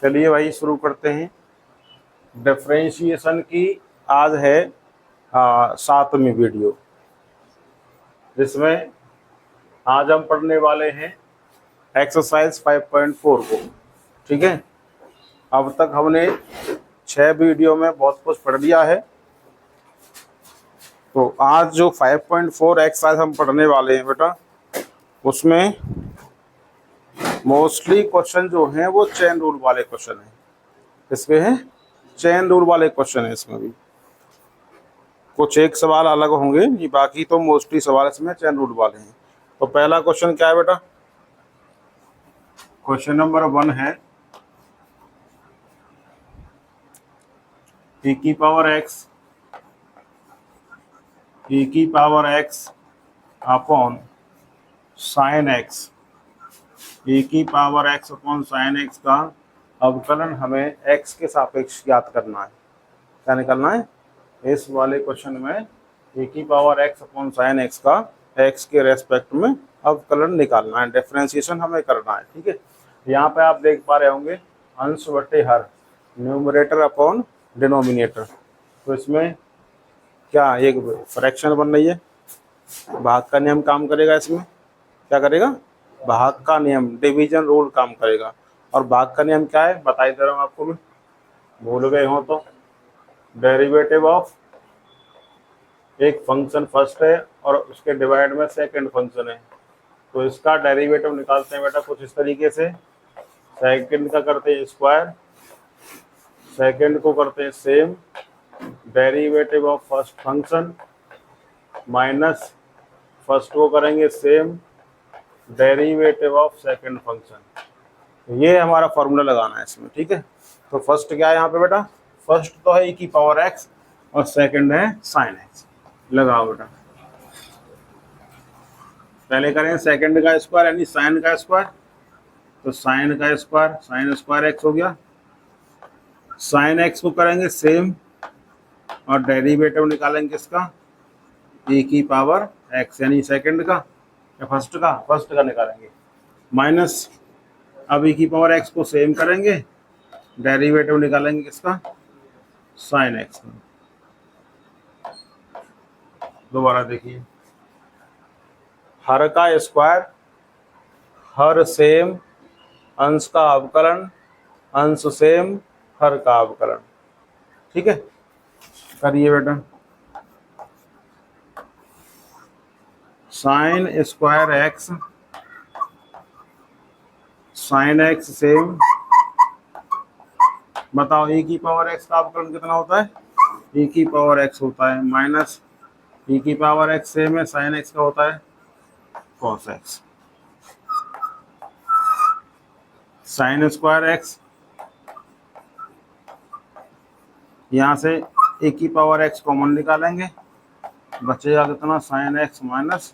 चलिए भाई शुरू करते हैं। डिफरेंशिएशन की आज है 7वीं वीडियो, जिसमें आज हम पढ़ने वाले हैं एक्सरसाइज 5.4 को। ठीक है, अब तक हमने 6 वीडियो में बहुत कुछ पढ़ लिया है। तो आज जो 5.4 एक्सरसाइज हम पढ़ने वाले हैं बेटा, उसमें मोस्टली क्वेश्चन जो हैं वो चेन रूल वाले क्वेश्चन हैं। इसमें है चेन रूल वाले क्वेश्चन है। इसमें भी कुछ एक सवाल अलग होंगे, ये बाकी तो मोस्टली सवाल इसमें चेन रूल वाले हैं। तो पहला क्वेश्चन क्या है बेटा? क्वेश्चन नंबर 1 है e की power x upon sine x, e की power x upon sine x का अवकलन हमें x के सापेक्ष ज्ञात करना है। क्या निकालना है? इस वाले क्वेश्चन में e की power x upon sine x का x के रेस्पेक्ट में अवकलन निकालना है, डिफरेंशिएशन हमें करना है। ठीक है, यहाँ पे आप देख पा रहे होंगे अंश बटे हर, न्यूमरेटर अपॉन डिनोमिनेटर। तो इसमें क्या एक फ्रैक्शन बन रही है, भाग का नियम काम करेगा। इसमें क्या करेगा? भाग का नियम, डिवीजन रूल काम करेगा। और भाग का नियम क्या है बताई दे रहा हूँ आपको, मैं भूल गए हो तो। डेरिवेटिव ऑफ एक फंक्शन फर्स्ट है और उसके डिवाइड में सेकंड फंक्शन है, तो इसका डेरिवेटिव निकालते हैं बेटा कुछ इस तरीके से। सेकंड का करते हैं स्क्वायर, सेकंड को करते हैं same, derivative of first function minus first को करेंगे same, derivative of second function. ये हमारा फॉर्मूला लगाना है इसमें। ठीक है, तो फर्स्ट क्या है यहाँ पे बेटा? फर्स्ट तो है e की पावर x और सेकंड है साइन x। लगाओ बेटा, पहले करें सेकंड का स्क्वायर यानी साइन का स्क्वायर, तो साइन का स्क्वायर साइन स्क्वायर x हो गया। साइन x को करेंगे सेम और डेरिवेटिव निकालेंगे इसका e की पावर x यानी सेकंड का या फर्स्ट का निकालेंगे, माइनस अब e की पावर x को सेम करेंगे, डेरिवेटिव निकालेंगे किसका? साइन x का। दोबारा देखिए, हर का स्क्वायर, हर सेम, अंश का अवकलन, अंश सेम, हर का अवकलन। ठीक है, करिए बेटा। Sine square x, sine x same, बताओ e की पावर x का अवकलन कितना होता है? e की पावर x होता है, माइनस e की पावर x सेम है, साइन x का होता है cos x। Sign square x, यहाँ से e की पावर x कॉमन निकालेंगे, बचेगा कितना? Sine x minus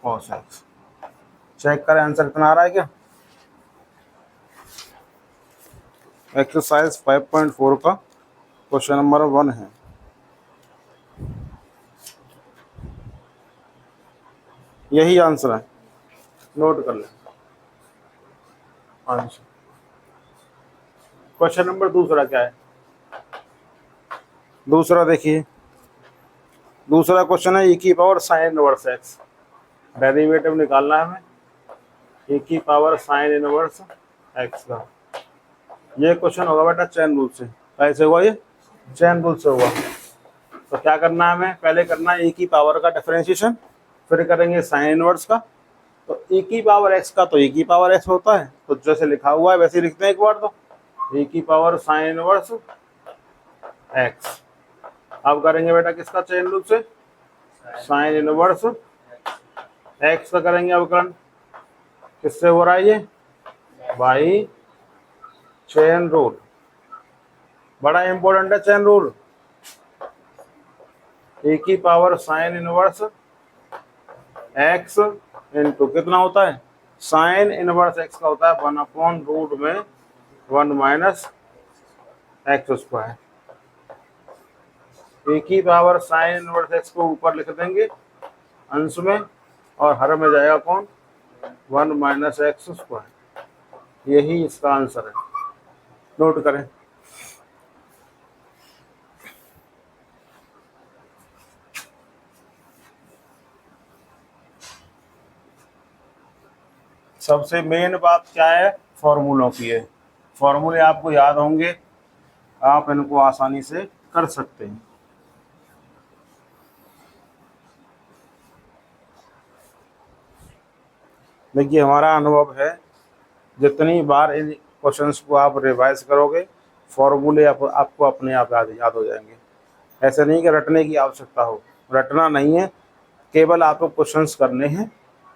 cos x। Check करें आंसर कितना आ रहा है क्या? एक्सरसाइज 5.4 का क्वेश्चन नंबर 1 है। यही आंसर है, नोट कर लें आंसर। क्वेश्चन नंबर दूसरा क्या है? दूसरा देखिए, दूसरा क्वेश्चन है e की power sine inverse x, derivative निकालना है हमें e की पावर साइन इनवर्स x का। ये क्वेश्चन होगा बेटा चेन रूल से। कैसे हुआ ये? चेन रूल से हुआ। तो क्या करना है हमें? पहले करना है e की पावर का डिफरेंशिएशन, फिर करेंगे साइन इनवर्स का। तो e की पावर x का तो e की पावर x होता है, तो जैसे लिखा हुआ है वैसे ही लिखते हैं एक बार। तो e की पावर साइन इनवर्स x। अब करेंगे बेटा किसका चेन रूल से? साइन इनवर्स x का करेंगे अवकलन। किससे हो रहा है ये? By chain rule. बड़ा इंपॉर्टेंट है चेन रूल। e की power sine inverse x into कितना होता है? साइन इनवर्स x का होता है 1/रूट में 1 माइनस एक्स स्क्वायर। e की पावर साइन इनवर्स x को ऊपर लिख देंगे अंश में, और हर में जाएगा कौन? 1 माइनस एक्स स्क्वायर, यही इसका आंसर है। नोट करें। सबसे मेन बात क्या है, फॉर्मूलों की है। फॉर्मूले आपको याद होंगे, आप इनको आसानी से कर सकते हैं। देखिए हमारा अनुभव है, जितनी बार इन क्वेश्चंस को आप रिवाइज करोगे, फॉर्मूले आपको अपने आप याद हो जाएंगे। ऐसे नहीं कि रटने की आवश्यकता हो, रटना नहीं है, केवल आपको क्वेश्चंस करने हैं।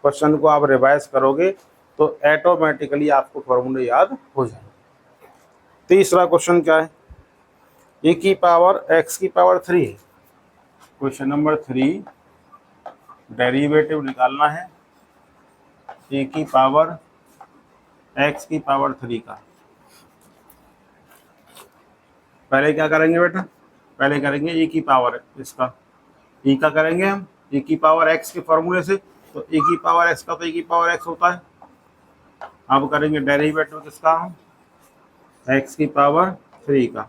क्वेश्चन को आप रिवाइज करोगे तो ऑटोमेटिकली आपको फॉर्मूले याद हो जाएंगे। तीसरा क्वेश्चन क्या है, e की पावर x की पावर 3 है। क्वेश्चन नंबर 3, डेरिवेटिव निकालना है e की पावर x की पावर 3 का। पहले क्या करेंगे बेटा, पहले करेंगे e की पावर इसका, e का करेंगे हम e की पावर x के फॉर्मूले से, तो e की पावर x का तो e की पावर x होता है। अब करेंगे डेरिवेटिव किसका हम, x की पावर 3 का।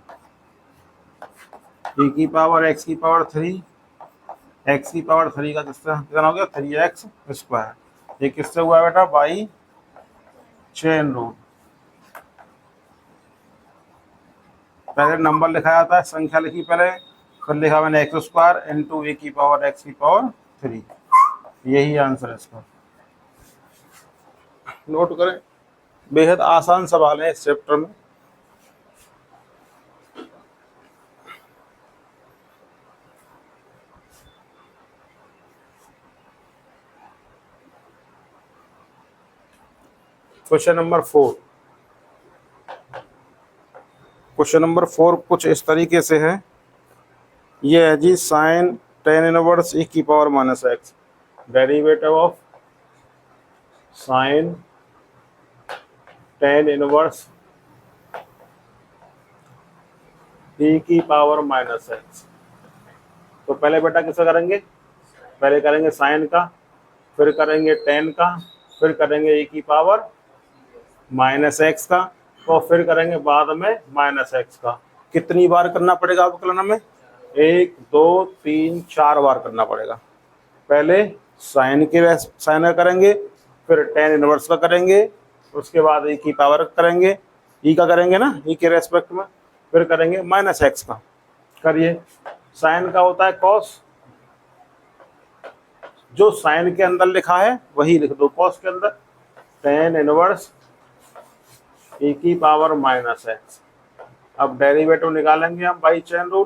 e की पावर x की पावर 3, x की पावर 3 का कितना हो गया, 3x स्क्वायर। ये किससे हुआ बेटा, बाई चेन रूल। पहले नंबर लिखा जाता है, संख्या लिखी पहले, फिर लिखा मैंने एक्स स्क्वायर इंटू ए की पावर एक्स की पावर 3। यही आंसर है इसका। नोट करें, बेहद आसान सवाल है इस चैप्टर में। क्वेश्चन नंबर 4, क्वेश्चन नंबर 4 कुछ इस तरीके से है। ये है जी साइन टेन इनवर्स e की power minus x, derivative of sine tan inverse e की पावर माइनस एक्स। तो पहले बेटा किसका करेंगे, पहले करेंगे साइन का, फिर करेंगे टेन का, फिर करेंगे e की पावर माइनस एक्स का, और फिर करेंगे बाद में माइनस एक्स का। कितनी बार करना पड़ेगा अवकलन में, 1 2 3 4 बार करना पड़ेगा। पहले साइन का करेंगे, फिर टेन इनवर्स का करेंगे, उसके बाद e की पावर करेंगे, e का करेंगे ना e के रेस्पेक्ट में, फिर करेंगे माइनस एक्स का। करिए, साइन का होता है कॉस, जो साइन के अंदर लिखा है वही लिख दो कॉस के अंदर, टेन इनवर्स e की पावर माइनस एक्स। अब डेरिवेटिव निकालेंगे हम बाई चेन रूल,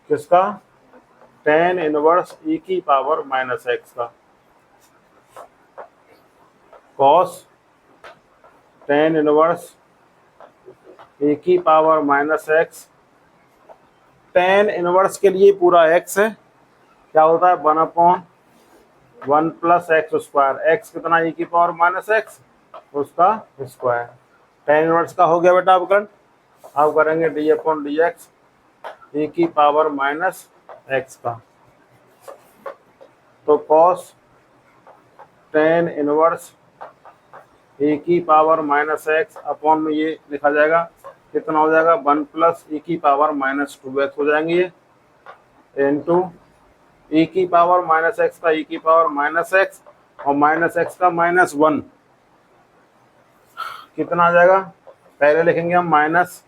किसका, टेन इनवर्स e की पावर माइनस एक्स का। कॉस टेन इनवर्स e की power minus x, tan inverse के लिए पूरा x है, क्या होता है 1/1 प्लस एक्स स्क्वायर। एक्स कितना, e की पावर माइनस एक्स, उसका स्क्वायर। टेन इनवर्स का हो गया बेटा अवकलन। अब करेंगे d/dx e की पावर माइनस एक्स का। तो कॉस टेन इनवर्स e की पावर माइनस एक्स अपॉन में ये लिखा जाएगा, कितना हो जाएगा 1 प्लस e की पावर माइनस 2x हो जाएंगे ये, इंटू e की पावर माइनस एक्स का e की पावर माइनस एक्स, और माइनस एक्स का -1 कितना आ जाएगा, पहले लिखेंगे हम माइनस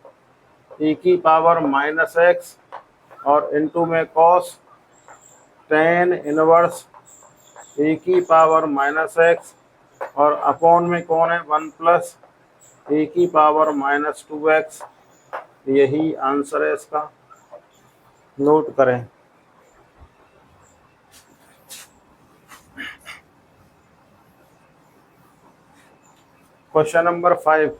e की पावर माइनस एक्स और इंटू में कॉस टेन इनवर्स e की पावर माइनस एक्स, और अपॉन में कौन है 1 प्लस e की पावर माइनस 2x। यही आंसर है इसका। नोट करें। Question number 5,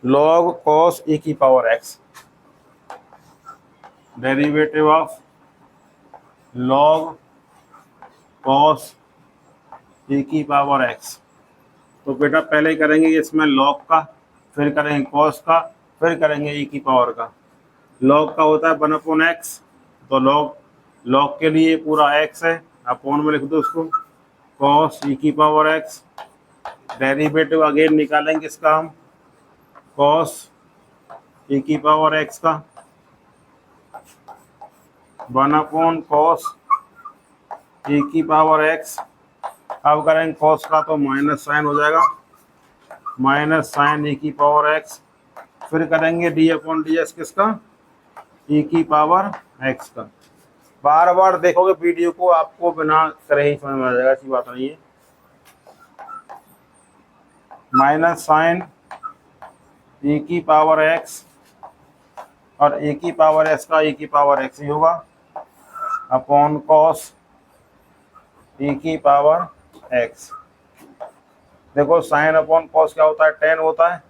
log cos e की power x, derivative of log cos e की पावर x। तो बेटा पहले करेंगे इसमें लॉग का, फिर करेंगे कॉस का, फिर करेंगे e की पावर का। लॉग का होता है 1/x, तो लॉग के लिए पूरा x है, अपॉन में लिख दो उसको, कॉस ई की पावर एक्स, डेरिवेटिव अगेन निकालेंगे इसका हम, कॉस ई की पावर एक्स का 1/cos ई की पावर एक्स। अब करेंगे कॉस का तो माइनस साइन हो जाएगा, माइनस साइन ई की पावर एक्स। फिर करेंगे d/dx किसका, ई की पावर एक्स का। बार बार देखोगे वीडियो को, आपको बिना करे ही समझ में आ जाएगा, ऐसी बात नहीं है। माइनस साइन ई की पावर एक्स और ए की पावर एक्स का ई की पावर एक्स ही होगा, अपॉन कॉस ई की पावर एक्स। देखो साइन अपॉन कॉस क्या होता है, टेन होता है।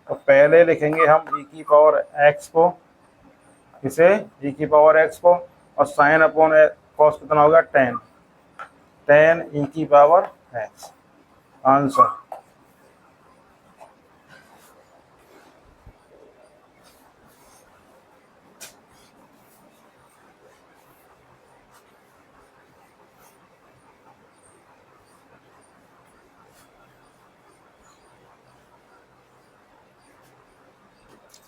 तो पहले लिखेंगे हम ई की पावर एक्स को, इसे ई की पावर एक्स को, और साइन अपॉन कॉस कितना होगा, टेन, टेन ई की power x. Answer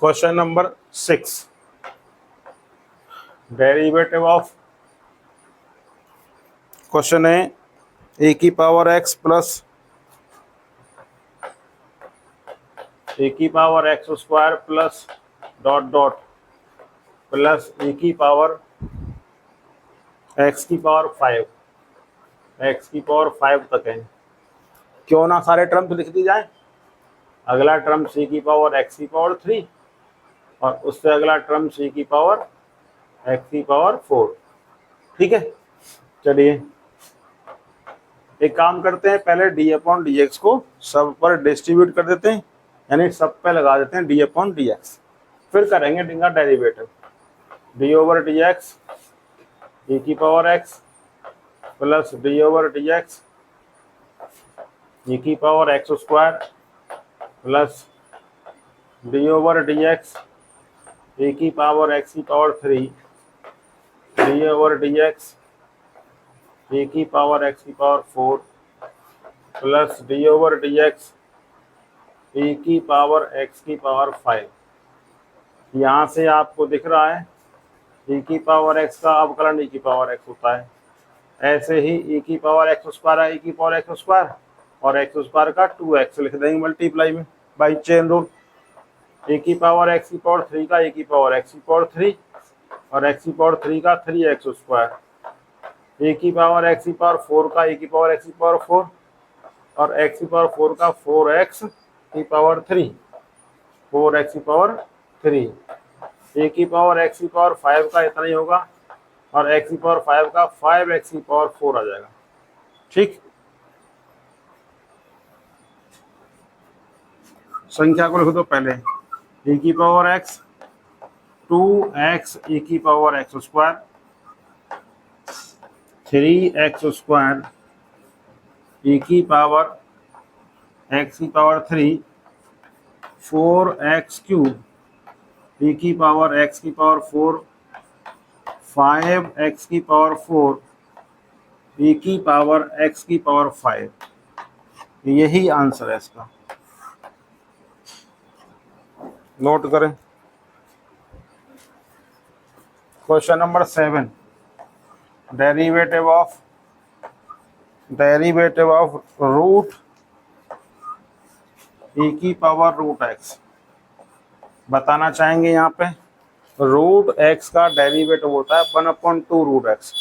question number 6, derivative of, question है ए की पावर एक्स प्लस ए की power x square plus dot dot plus a की पावर एक्स की पावर 5, एक्स की power 5 तक है। क्यों ना सारे टर्म्स लिख दी जाए। अगला टर्म सी की पावर एक्स की पावर 3 और उससे अगला टर्म सी की पावर एक्स की पावर 4। ठीक है, चलिए एक काम करते हैं, पहले d/dx को सब पर डिस्ट्रीब्यूट कर देते हैं, यानी सब पे लगा देते हैं d/dx। फिर करेंगे इनका डेरिवेटिव, d/dx e की power x plus d/dx e की power x square plus d/dx e की पावर x की पावर 3 d/dx e की पावर x की पावर 4 प्लस d/dx e की पावर x की पावर 5। यहाँ से आपको दिख रहा है e की पावर x का अवकलन e की पावर x होता है। ऐसे ही e की पावर x स्क्वायर है, e की पावर x स्क्वायर, और x स्क्वायर का 2x लिख देंगे मल्टीप्लाई में बाई चेन रूल। e की पावर x की पावर 3 का e की पावर x की पावर 3 और x की पावर 3 का 3x स्क्वायर, e की पावर x की पावर 4 का e की पावर x की पावर 4 और x की पावर 4 का 4x की पावर 3, 4x की पावर 3, e की पावर x की पावर 5 का इतना ही होगा और x की पावर 5 का 5x की पावर 4 आ जाएगा। ठीक, संख्या को लिख दो पहले, e की पावर x 2x e की power x square 3x square e की पावर x की पावर 3 4x क्यूब e की पावर x की पावर 4 5x की पावर 4 e की पावर x की पावर 5। यही आंसर है इसका, नोट करें। Question number 7, derivative of root e की पावर रूट x। बताना चाहेंगे यहाँ पे रूट x का डेरिवेटिव होता है 1/2 रूट x।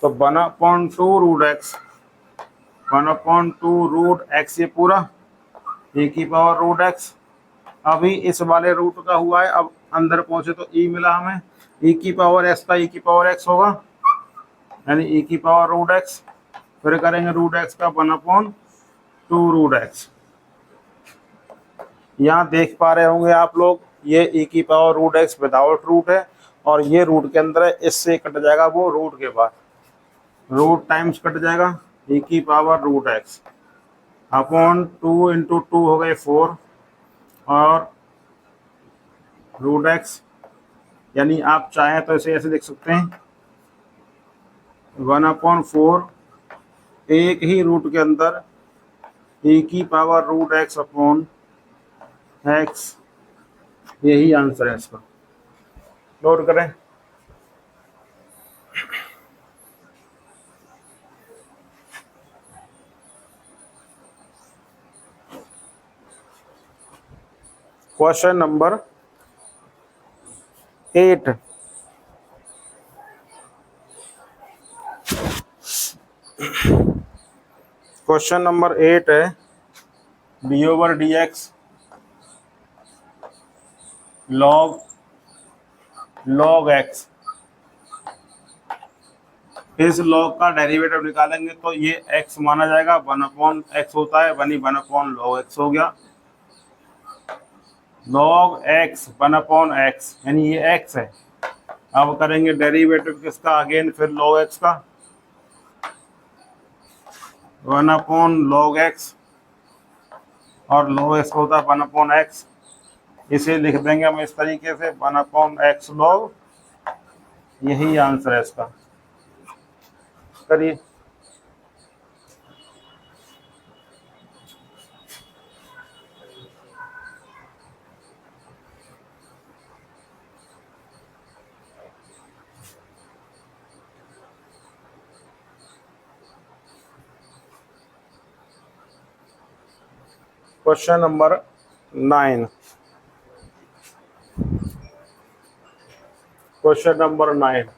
तो 1/2 रूट x, 1/2 रूट x ये पूरा e की पावर रूट x। अभी इस वाले रूट का हुआ है, अब अंदर पहुंचे तो e मिला हमें, e की पावर s का e की पावर x होगा, यानी e की पावर रूट x। फिर करेंगे रूट x का 1/2 रूट x। यहाँ देख पा रहे होंगे आप लोग, ये e की power root x without root है और ये रूट के अंदर है, इससे कट जाएगा वो रूट के बाद, रूट टाइम्स कट जाएगा e की power root x upon 2 into 2 हो गए 4 और रूट x, यानी आप चाहें तो इसे ऐसे लिख सकते हैं 1/4 एक ही रूट के अंदर e की power root x upon x, यही आंसर है इसका। नोट करें। क्वेश्चन नंबर 8, क्वेश्चन नंबर 8 है D over d x log x. इस लॉग का डेरिवेटिव निकालेंगे तो ये x माना जाएगा, 1/x होता है, 1/log x हो गया। log x 1/x यानी ये x है। अब करेंगे डेरिवेटिव किसका, अगेन फिर log x का, 1/log x, और log x होता है 1/x। इसे लिख देंगे हम इस तरीके से 1/x log, यही आंसर है इसका। करिए। Question number 9, question number 9,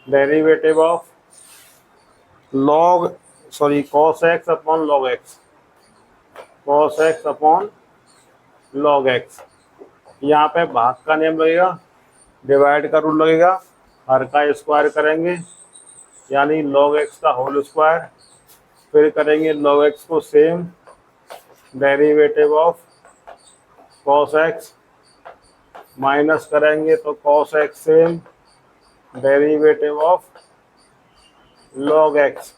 derivative of cos x upon log x, cos x upon log x। यहाँ पे भाग का नियम लगेगा, डिवाइड का रूल लगेगा, हर का स्क्वायर करेंगे यानी log x का होल स्क्वायर, फिर करेंगे log x को same, derivative of cos x, minus करेंगे तो cos x same, derivative of log x,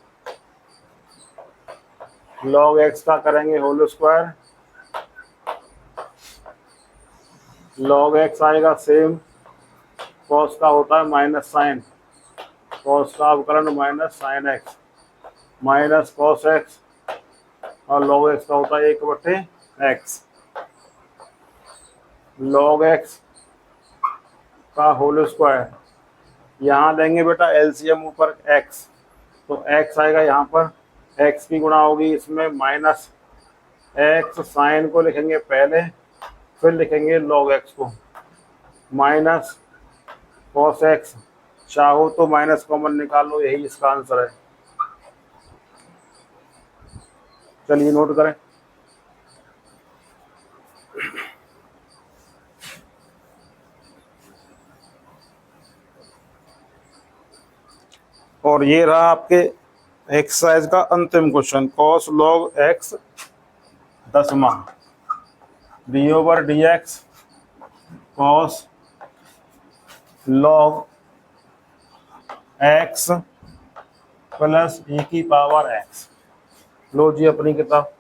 log x का करेंगे होल स्क्वायर, log x आएगा सेम, cos का होता है माइनस साइन, cos का अवकलन minus sine x, minus cos x, और log x का होता है 1/x, log x का होल स्क्वायर। यहाँ लेंगे बेटा एलसीएम ऊपर x, तो x आएगा यहाँ पर, x की गुणा होगी इसमें माइनस x, साइन को लिखेंगे पहले, फिर लिखेंगे log x को, माइनस cos x, चाहो तो माइनस कॉमन निकाल लो, यही इसका आंसर है। चलिए नोट करें। और ये रहा आपके एक्सरसाइज का अंतिम क्वेश्चन, cos log x 10वां, d over d x cos log x plus e की पावर x। लो जी अपनी किताब।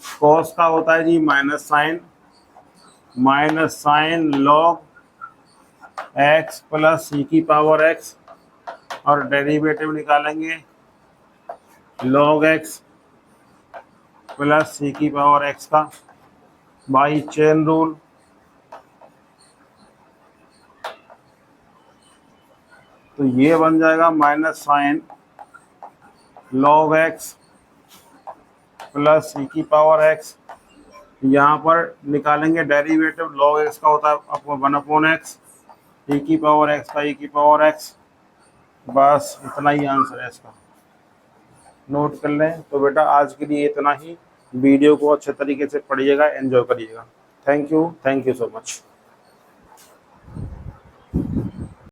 cos का होता है जी minus sine log x plus e की पावर x, और डेरिवेटिव निकालेंगे log x प्लस e की पावर x का बाई चेन रूल। तो ये बन जाएगा minus sine log x plus e की पावर x। यहाँ पर निकालेंगे डेरिवेटिव, log x का होता है 1/x, e की पावर x का e की पावर x। बस इतना ही आंसर है इसका, नोट कर लें। तो बेटा आज के लिए इतना ही, वीडियो को अच्छे तरीके से पढ़िएगा, एंजॉय करिएगा। Thank you so much.